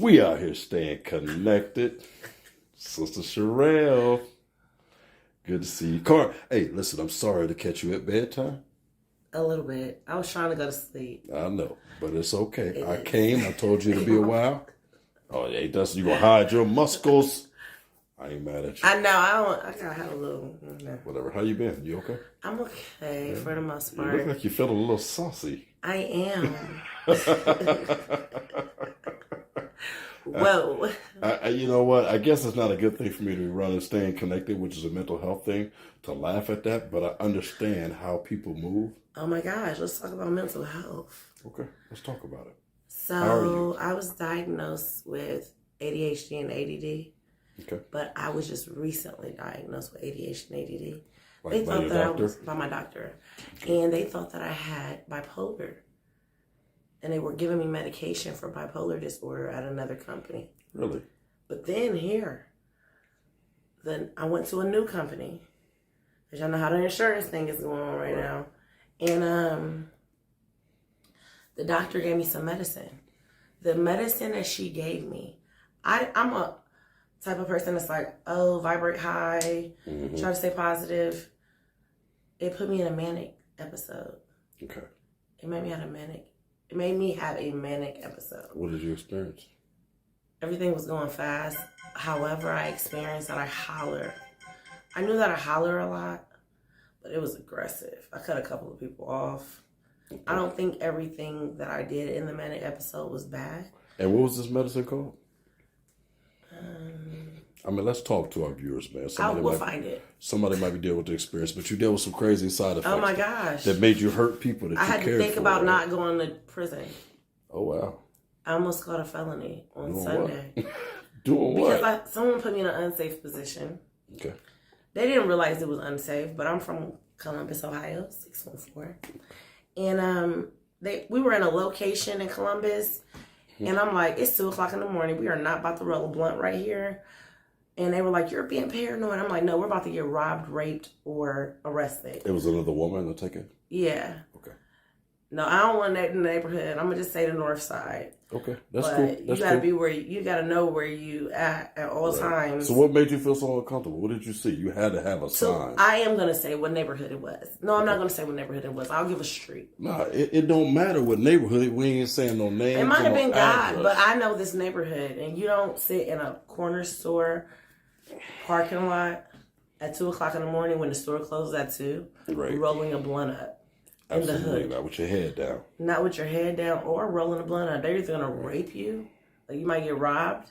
We out here staying connected. Sister Sherrelle. Good to see you. Hey, listen, I'm sorry to catch you at bedtime. A little bit. I was trying to go to sleep. I know, but it's okay. I told you to be a while. Oh, yeah, you gonna hide your muscles. I ain't mad at you. I know, I gotta have a little. Whatever. How you been? You okay? I'm okay for the most part. You look like you feel a little saucy. I am. Whoa. You know what? I guess it's not a good thing for me to be running, staying connected, which is a mental health thing, to laugh at that, but I understand how people move. Oh my gosh, let's talk about mental health. Okay, let's talk about it. So, I was diagnosed with ADHD and ADD. Okay. But I was just recently diagnosed with ADHD and ADD. Like they thought that doctor? I was by my doctor. Okay. And they thought that I had bipolar. And they were giving me medication for bipolar disorder at another company. Really? But then I went to a new company. Because y'all know how the insurance thing is going on right now. And the doctor gave me some medicine. The medicine that she gave me, I'm a type of person that's like, oh, vibrate high, try to stay positive. It put me in a manic episode. Okay. It made me have a manic episode. What did you experience? Everything was going fast. However, I experienced that I holler. I knew that I holler a lot, but it was aggressive. I cut a couple of people off. Okay. I don't think everything that I did in the manic episode was bad. And what was this medicine called? Let's talk to our viewers, man. We'll find it. Somebody might be dealing with the experience, but you dealt with some crazy side effects. Oh my gosh. That made you hurt people that you cared for. I had to think about not going to prison. Oh, wow. I almost got a felony on Sunday. What? Doing what? Because someone put me in an unsafe position. Okay. They didn't realize it was unsafe, but I'm from Columbus, Ohio, 614. And we were in a location in Columbus, and I'm like, it's 2 o'clock in the morning. We are not about to roll a blunt right here. And they were like, you're being paranoid. I'm like, no, we're about to get robbed, raped, or arrested. It was another woman, I take it? Yeah. Okay. No, I don't want that in the neighborhood. I'm gonna just say the north side. Okay, that's cool. You gotta be you gotta know where you at all times. So what made you feel so uncomfortable? What did you see? You had to have a sign. I am gonna say what neighborhood it was. No, I'm not gonna say what neighborhood it was. I'll give a street. Nah, it don't matter what neighborhood. We ain't saying no name. It might have been God, but I know this neighborhood, and you don't sit in a corner store parking lot at 2 o'clock in the morning when the store closes at 2, rolling a blunt up. Absolutely, in the hood. Not with your head down. Not with your head down or rolling a blunt up. They're either going to rape you, like you might get robbed,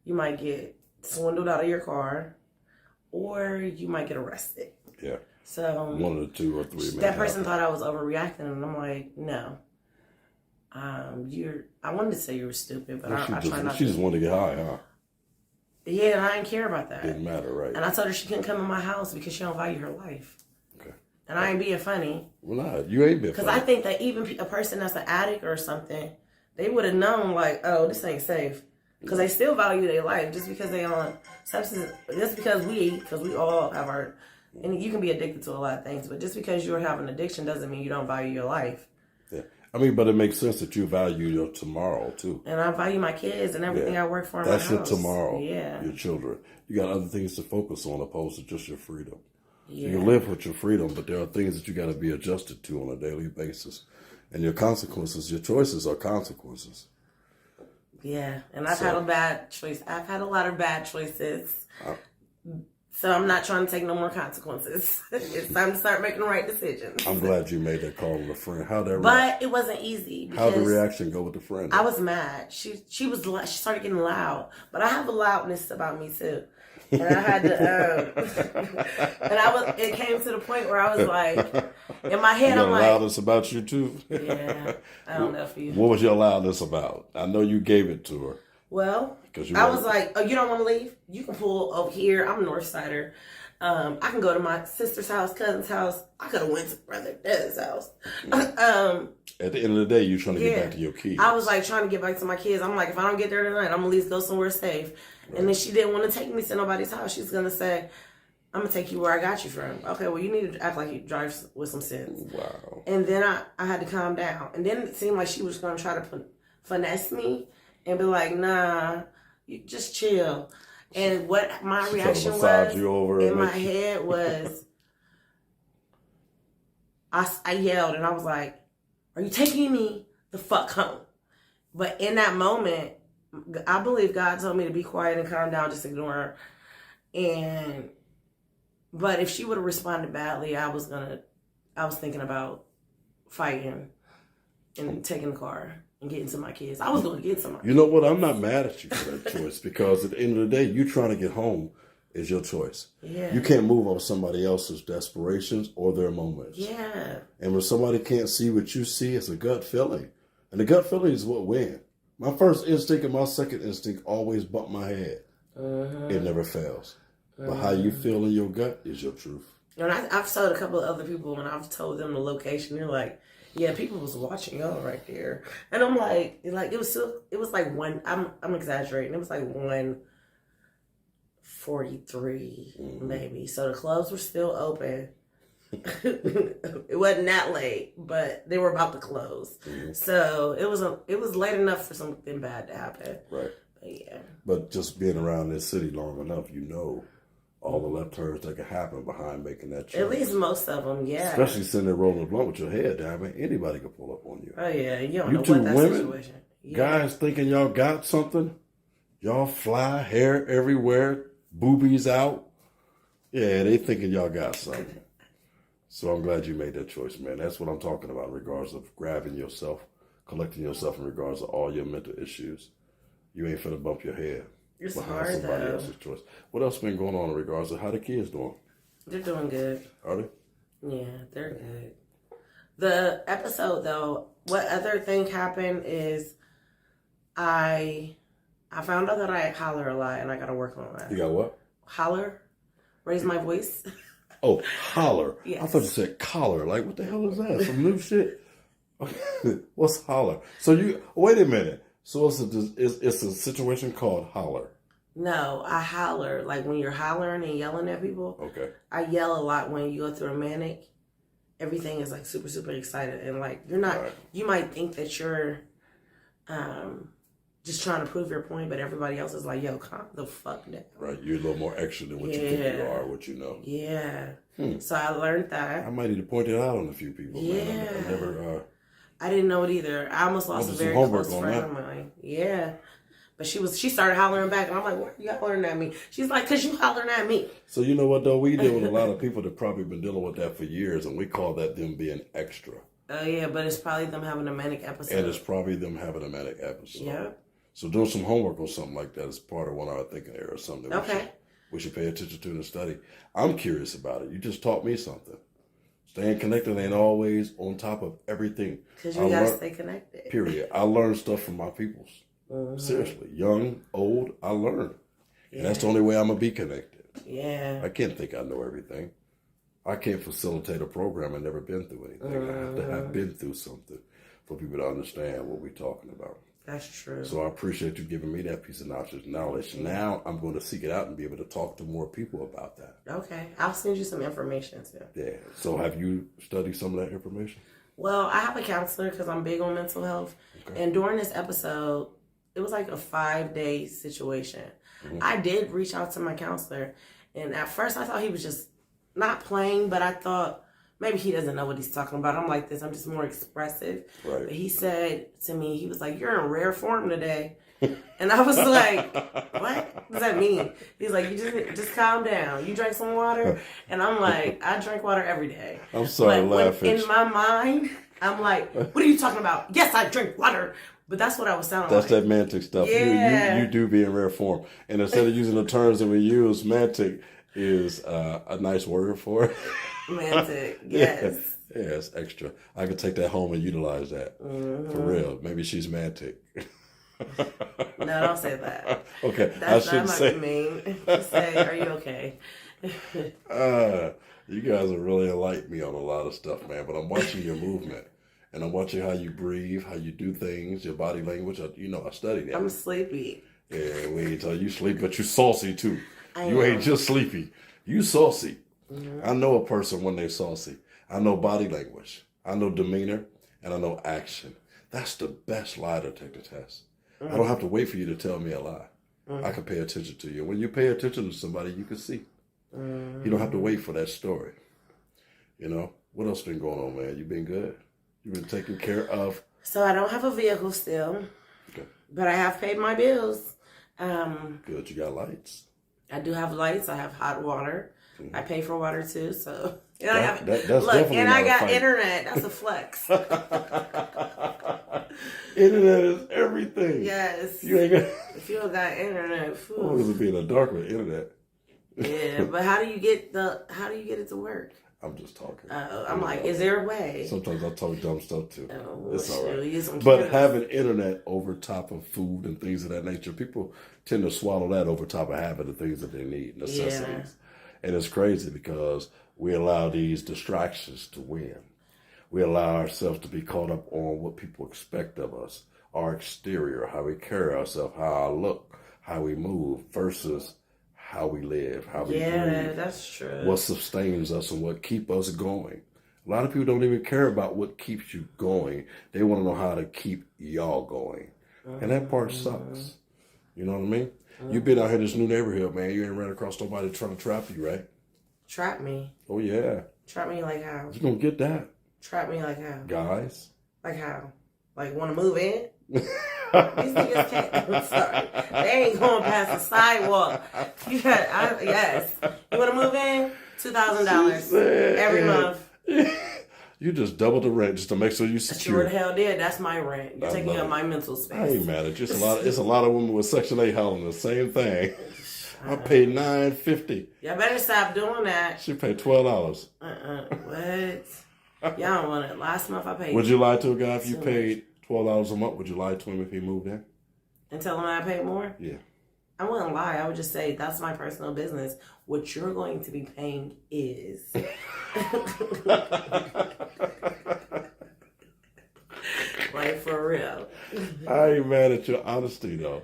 you might get swindled out of your car, or you might get arrested. Yeah. So one of the two or three. That person thought I was overreacting, and I'm like, no. I wanted to say you were stupid, but I try not to. She just wanted to get high, huh? Yeah, and I didn't care about that. Didn't matter, right? And I told her she couldn't come in my house because she don't value her life. Okay. And I ain't being funny. Well, nah, you ain't being funny. Because I think that even a person that's an addict or something, they would have known, like, oh, this ain't safe. Because they still value their life just because they on substances. Just because we all have our, and you can be addicted to a lot of things, but just because you have an addiction doesn't mean you don't value your life. Yeah. But it makes sense that you value your tomorrow, too. And I value my kids and everything I work for in my house. That's your tomorrow. Yeah. Your children. You got other things to focus on opposed to just your freedom. Yeah. So you live with your freedom, but there are things that you got to be adjusted to on a daily basis. And your consequences, your choices are consequences. Yeah. And I've had a bad choice. I've had a lot of bad choices. So I'm not trying to take no more consequences. It's time to start making the right decisions. I'm glad you made that call with a friend. But it wasn't easy. How'd the reaction go with the friend? I was mad. She started getting loud. But I have a loudness about me too. And I had to, it came to the point where I was like, in my head, I'm like. Loudness about you too? Yeah. I don't know if you. What was your loudness about? I know you gave it to her. Well, I was like, oh, you don't want to leave? You can pull over here. I'm a Northsider. I can go to my sister's house, cousin's house. I could have went to Brother Dad's house. At the end of the day, you're trying to get back to your kids. I was like trying to get back to my kids. I'm like, if I don't get there tonight, I'm going to at least go somewhere safe. Right. And then she didn't want to take me to nobody's house. She's going to say, I'm going to take you where I got you from. Okay, well, you need to act like you drive with some sense. Wow. And then I had to calm down. And then it seemed like she was going to try to finesse me and be like, nah, you just chill. And what my She reaction massage was you over in my head was, I yelled and I was like, are you taking me the fuck home? But in that moment, I believe God told me to be quiet and calm down, just ignore her. But if she would have responded badly, I was thinking about fighting and taking the car and getting to my kids. I was going to get some. You know what? I'm not mad at you for that choice because at the end of the day, you trying to get home is your choice. Yeah. You can't move on somebody else's desperations or their moments. Yeah. And when somebody can't see what you see, it's a gut feeling. And the gut feeling is what wins. My first instinct and my second instinct always bump my head. It never fails. But how you feel in your gut is your truth. And I've told a couple of other people when I've told them the location, they're like, yeah, people was watching y'all right there. And I'm like it was like one, I'm exaggerating. It was like 1:43 maybe. So the clubs were still open. It wasn't that late, but they were about to close. So it was late enough for something bad to happen. Right. But yeah. But just being around this city long enough, you know all the left turns that can happen behind making that choice. At least most of them, yeah. Especially sitting there rolling a blunt with your head down. I mean, anybody could pull up on you. Oh yeah, you don't You know two what that women, situation. Yeah. Guys thinking y'all got something. Y'all fly, hair everywhere, boobies out. Yeah, they thinking y'all got something. So I'm glad you made that choice, man. That's what I'm talking about in regards of grabbing yourself, collecting yourself in regards of all your mental issues. You ain't finna bump your head It's behind hard somebody though. else's choice. What else been going on in regards of how the kids doing? They're doing good. Are they? Yeah, they're good. The episode though, what other thing happened is I found out that I holler a lot and I gotta work on that. You got what? Holler? Raise my voice. Oh, holler. Yes. I thought you said collar. Like, what the hell is that? Some new shit? What's holler? So wait a minute. So it's a situation called holler. No, I holler. Like when you're hollering and yelling at people. Okay. I yell a lot when you go through a manic. Everything is like super, super excited. And like you're not, Right. You might think that you're just trying to prove your point, but everybody else is like, yo, calm the fuck down. Right. You're a little more extra than what you think you are, what you know. Yeah. So I learned that. I might need to point it out on a few people. Yeah. Man. I never. I didn't know it either. I almost lost a very close friend of mine. Yeah. But she started hollering back, and I'm like, why are you hollering at me? She's like, because you hollering at me. So you know what, though? We deal with a lot of people that probably been dealing with that for years, and we call that them being extra. Oh, yeah, but it's probably them having a manic episode. And it's probably them having a manic episode. Yeah. So doing some homework on something like that is part of 1 hour thinking area or something. Okay. We should pay attention to and study. I'm curious about it. You just taught me something. Staying connected ain't always on top of everything. Because you got to stay connected. Period. I learn stuff from my peoples. Seriously. Young, old, I learn. Yeah. And that's the only way I'm going to be connected. Yeah. I can't think I know everything. I can't facilitate a program I've never been through anything. I have to have been through something for people to understand what we're talking about. That's true. So I appreciate you giving me that piece of knowledge. Now I'm going to seek it out and be able to talk to more people about that. Okay. I'll send you some information too. Yeah. So have you studied some of that information? Well, I have a counselor because I'm big on mental health. Okay. And during this episode, it was like a 5-day situation. I did reach out to my counselor. And at first I thought he was just not playing, but I thought maybe he doesn't know what he's talking about. I'm like this. I'm just more expressive. Right. But he said to me, he was like, you're in rare form today. And I was like, what does that mean? He's like, you just calm down. You drank some water? And I'm like, I drink water every day. I'm sorry, laughing. In my mind, I'm like, what are you talking about? Yes, I drink water. But that's what I was sounding like. That's that mantic stuff. Yeah. You do be in rare form. And instead of using the terms that we use, mantic is a nice word for it. Mantic, yes. Yeah, it's extra. I could take that home and utilize that. For real. Maybe she's mantic. No, don't say that. Okay, that's I shouldn't say. Mean. Just say, are you okay? You guys are really like me on a lot of stuff, man. But I'm watching your movement. And I'm watching how you breathe, how you do things, your body language. I study that. I'm sleepy. Yeah, we ain't tell you sleep, but you saucy too. You ain't just sleepy. You saucy. I know a person when they saucy. I know body language. I know demeanor. And I know action. That's the best lie detector test. I don't have to wait for you to tell me a lie. I can pay attention to you. When you pay attention to somebody, you can see. You don't have to wait for that story. You know? What else been going on, man? You been good? You been taken care of? So I don't have a vehicle still. Okay. But I have paid my bills. Good. You got lights. I do have lights. I have hot water. I pay for water too. So and I have That's look, definitely and not I a got fight. internet. That's a flex. Internet is everything. Yes. You ain't got. If you don't got internet, Oh, it would be in the dark with internet. yeah. But how do you get it to work? I'm just talking. I'm like, is there a way? Sometimes I talk dumb stuff too. Oh, It's all right. use some But curious. having internet over top of food and things of that nature, people tend to swallow that over top of having the things that they need, necessities. And it's crazy because we allow these distractions to win. We allow ourselves to be caught up on what people expect of us, our exterior, how we carry ourselves, how I look, how we move, versus how we live, how we breathe. That's true. What sustains us and what keep us going. A lot of people don't even care about what keeps you going. They want to know how to keep y'all going. And that part sucks. You know what I mean? You've been out here in this new neighborhood, man. You ain't ran across nobody trying to trap you, right? Trap me. Oh, yeah. Trap me like how? You're going to get that. Trap me like how? Guys. Like how? Like want to move in? These niggas can't. I'm sorry. They ain't going past the sidewalk. Yes. You want to move in? $2,000 every month. You just double the rent just to make sure you Sure secure. the hell did. That's my rent. You're taking up my mental space. I ain't mad at you. It's a lot of women with Section 8 hollering the same thing. I paid $9.50. Y'all better stop doing that. She paid $12. What? Y'all don't want it. Last month I paid. Would you lie to a guy if you paid $12 a month? Would you lie to him if he moved in? And tell him I paid more? Yeah. I wouldn't lie. I would just say that's my personal business. What you're going to be paying is. Like, for real. I ain't mad at your honesty, though.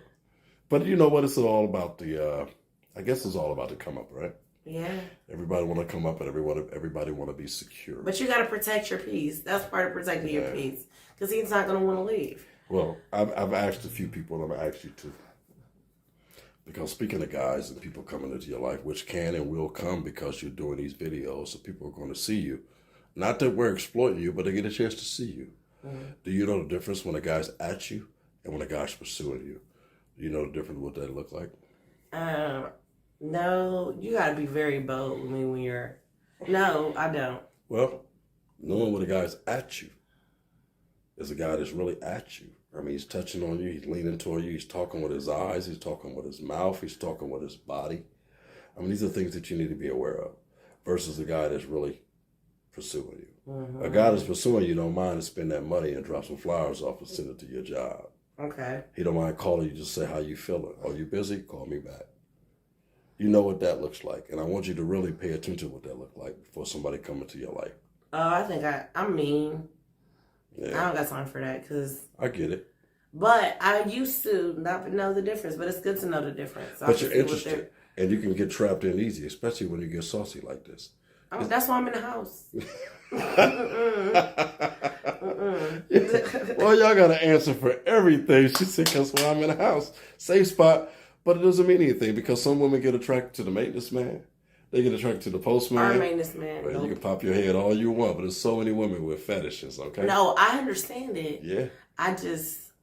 But you know what? It's all about I guess it's all about the come up, right? Yeah. Everybody want to come up and everybody want to be secure. But you got to protect your peace. That's part of protecting your peace. Because he's not going to want to leave. Well, I've asked a few people, and I'm going to ask you too. Because speaking of guys and people coming into your life, which can and will come because you're doing these videos, so people are going to see you. Not that we're exploiting you, but they get a chance to see you. Do you know the difference when a guy's at you and when a guy's pursuing you? Do you know the difference what that look like? No, you got to be very bold with me when you're... No, I don't. Well, knowing when a guy's at you is a guy that's really at you. I mean, he's touching on you, he's leaning toward you, he's talking with his eyes, he's talking with his mouth, he's talking with his body. I mean, these are things that you need to be aware of versus a guy that's really pursuing you. A guy that's pursuing you don't mind to spend that money and drop some flowers off and send it to your job. Okay. He don't mind calling you, just say how you feeling. Are you busy? Call me back. You know what that looks like. And I want you to really pay attention to what that looks like before somebody come into your life. Oh, I think I'm mean. Yeah. I don't got time for that because... I get it. But I used to not know the difference, but it's good to know the difference. So But you're interested. And you can get trapped in easy, especially when you get saucy like this. That's why I'm in the house. Well, y'all got to answer for everything. She said, that's why I'm in the house. Safe spot. But it doesn't mean anything because some women get attracted to the maintenance man. They get attracted to the postman. Our maintenance man. Well, you can pop your head all you want, but there's so many women with fetishes, okay? No, I understand it. Yeah. I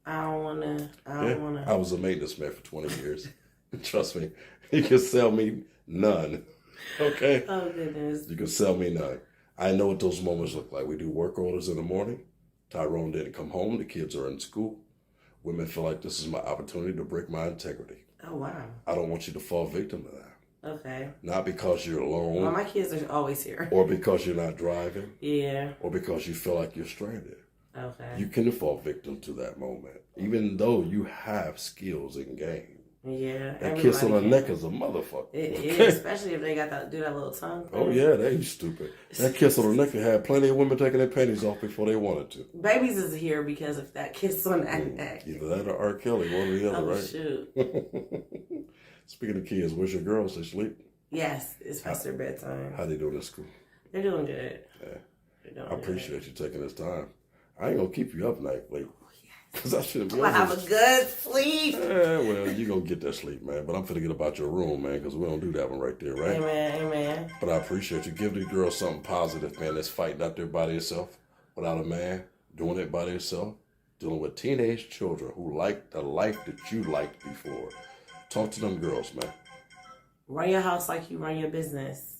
don't want to. I was a maintenance man for 20 years. Trust me. You can sell me none. Okay? Oh, goodness. You can sell me none. I know what those moments look like. We do work orders in the morning. Tyrone didn't come home. The kids are in school. Women feel like this is my opportunity to break my integrity. Oh, wow. I don't want you to fall victim to that. Okay. Not because you're alone. Well, my kids are always here. Or because you're not driving. Yeah. Or because you feel like you're stranded. Okay. You can fall victim to that moment, even though you have skills in game. Yeah. That kiss on the neck is a motherfucker. It is, especially if they got do that little tongue thing. Oh, yeah, they stupid. That kiss on the neck had plenty of women taking their panties off before they wanted to. Babies is here because of that kiss on that neck. Either that or R. Kelly, one or the other, right? Shoot. Speaking of kids, where's your girls? They sleep? Yes, it's past their bedtime. How they doing in school? They're doing good. Yeah. They're doing I appreciate you taking this time. I ain't going to keep you up night late. Because I shouldn't be I'm gonna have a good sleep. Yeah, well, you're going to get that sleep, man. But I'm finna get about your room, man, because we don't do that one right there, right? Amen. But I appreciate you. Give the girl something positive, man, that's fighting out there by themselves, without a man, doing it by themselves, dealing with teenage children who like the life that you liked before. Talk to them girls, man. Run your house like you run your business.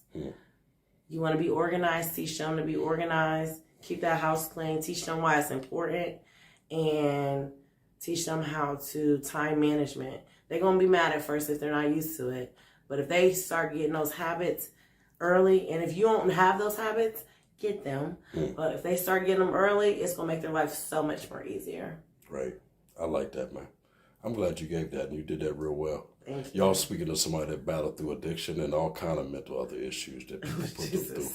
You want to be organized, teach them to be organized. Keep that house clean. Teach them why it's important. And teach them how to time management. They're going to be mad at first if they're not used to it. But if they start getting those habits early, and if you don't have those habits, get them. But if they start getting them early, it's going to make their life so much more easier. Right. I like that, man. I'm glad you gave that, and you did that real well. Thank you. Y'all speaking to somebody that battled through addiction and all kind of mental other issues that people put them through.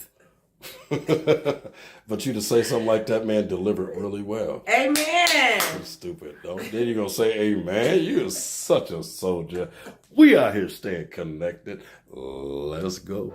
But you to say something like that, man, delivered really well. Amen. You're stupid. Then you're going to say amen. You are such a soldier. We out here staying connected. Let's go.